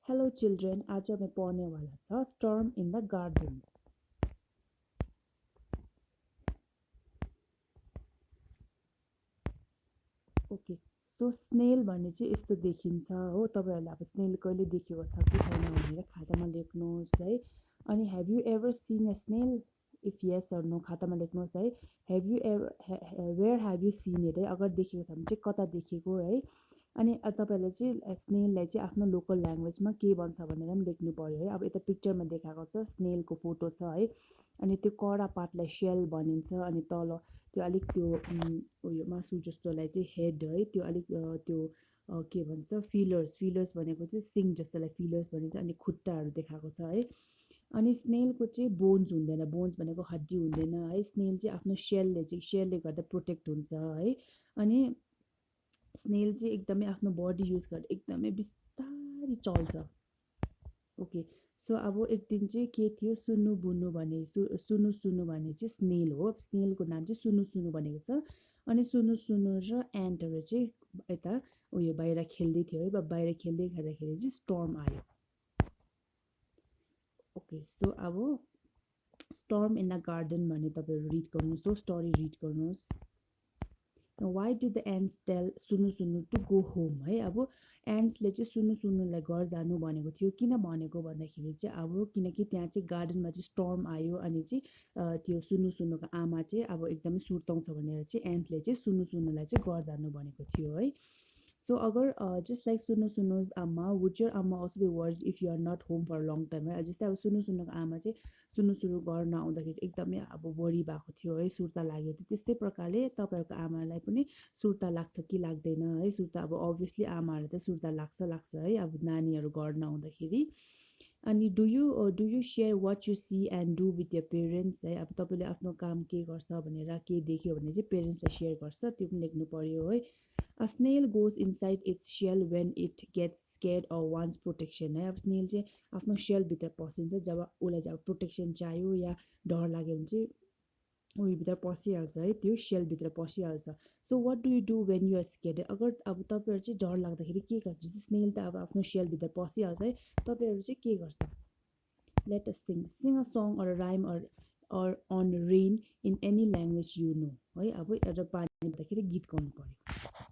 Hello children, आज मैं पढ्ने वाला छ storm in the garden. Okay, so snail भन्ने चाहिँ यस्तो देखिन्छ हो। तपाईहरुले अब स्नेल कहिले देखेको छ कि छैन भनेर खातामा लेख्नुहोस् है। अनि have you ever seen a snail? If yes or no खातामा लेख्नुहोस् है। Have you ever where have you seen it है, अगर देखेको छ भने चाहिँ कता देखेको है। अनि तपाईहरुले चाहिँ स्नेललाई चाहिँ आफ्नो लोकल ल्याङ्ग्वेजमा के भन्छ भनेर पनि लेख्नु पर्यो है। अब यता पिक्चरमा देखाएको छ स्नेलको फोटो छ है। अनि त्यो कडा पातलाई शेल भनिन्छ। अनि तल त्यो अलिक त्यो उयो मासु जस्तोलाई चाहिँ हेड है, त्यो अलिक त्यो के भन्छ फिलर्स भनेको चाहिँ सिङ जस्तोलाई फिलर्स भनिन्छ। अनि खुट्टाहरू देखाएको छ है। अनि स्नेलको चाहिँ बोन्स हुँदैन, बोन्स भनेको हड्डी हुँदैन है। स्नेल चाहिँ आफ्नो सेलले गर्दा प्रोटेक्ट हुन्छ है। अनि स्नेल चाहिँ एकदमै आफ्नो बडी युज गरेर एकदमै बिस्तारै चल्छ। ओके, सो अब एक दिन चाहिँ के थियो, सुनु बुनु भने सुनु भने चाहिँ स्नेल हो। स्नेलको नाम चाहिँ सुनु सुनु भनेको छ। अनि सुनु सुनु र एन्टहरू चाहिँ यता उयो बाहिर खेल्दै थियो है। बाहिर खेल्दै गर्दाखेरि चाहिँ स्टर्म आयो। ओके, सो अब स्टर्म इन द गार्डन भन्ने तपाईँहरू रिड गर्नुहोस् हो, स्टोरी रिड गर्नुहोस्। वाइ डिड द एन्ट्स टेल सुनु सुनु टु गो होम है। अब एन्ट्सले चाहिँ सुनु सुनुलाई घर जानु भनेको थियो। किन भनेको भन्दाखेरि चाहिँ अब किनकि त्यहाँ चाहिँ गार्डनमा चाहिँ स्टर्म आयो। अनि चाहिँ त्यो सुनु सुनुको आमा चाहिँ अब एकदमै सुर्ताउँछ भनेर चाहिँ एन्टले चाहिँ सुनु सुनुलाई चाहिँ घर जानु भनेको थियो है। सो अगर जस्ट लाइक सुनु सुनुज आमा, वुड योर आमा also be worried if you are not home for long time है। जस्तै अब सुनु सुनुको आमा चाहिँ सुनु सुनु घर नआउँदाखेरि चाहिँ एकदमै अब वरि भएको थियो है, सुर्ता लाग्यो थियो। त्यस्तै प्रकारले तपाईँहरूको आमालाई पनि सुर्ता लाग्छ कि लाग्दैन है। सुर्ता अब अभियसली आमाहरूलाई त सुर्ता लाग्छ है, अब नानीहरू घर नआउँदाखेरि। अनि do you share what you see and do with your parents है। अब तपाईँले आफ्नो काम के गर्छ भनेर के देख्यो भने चाहिँ पेरेन्ट्सलाई सेयर गर्छ, त्यो पनि लेख्नु पर्यो है। A snail goes inside its shell when it gets scared or wants protection है। अब स्नेल चाहिँ आफ्नो सेलभित्र पसिन्छ जब उसलाई चाहिँ अब प्रोटेक्सन चाहियो या डर लाग्यो भने चाहिँ उयोभित्र पसिहाल्छ है, त्यो सेलभित्र पसिहाल्छ। So what do you do when you're scared? अगर अब तपाईँहरू चाहिँ डर लाग्दाखेरि के गर्छ? जस्तै स्नेल त अब आफ्नो सेलभित्र पसिहाल्छ है, तपाईँहरू चाहिँ के गर्छ? Let us sing a song or rhyme or on rain in any language you know है। अब एउटा पानी पर्दाखेरि गीत गाउनु पर्यो।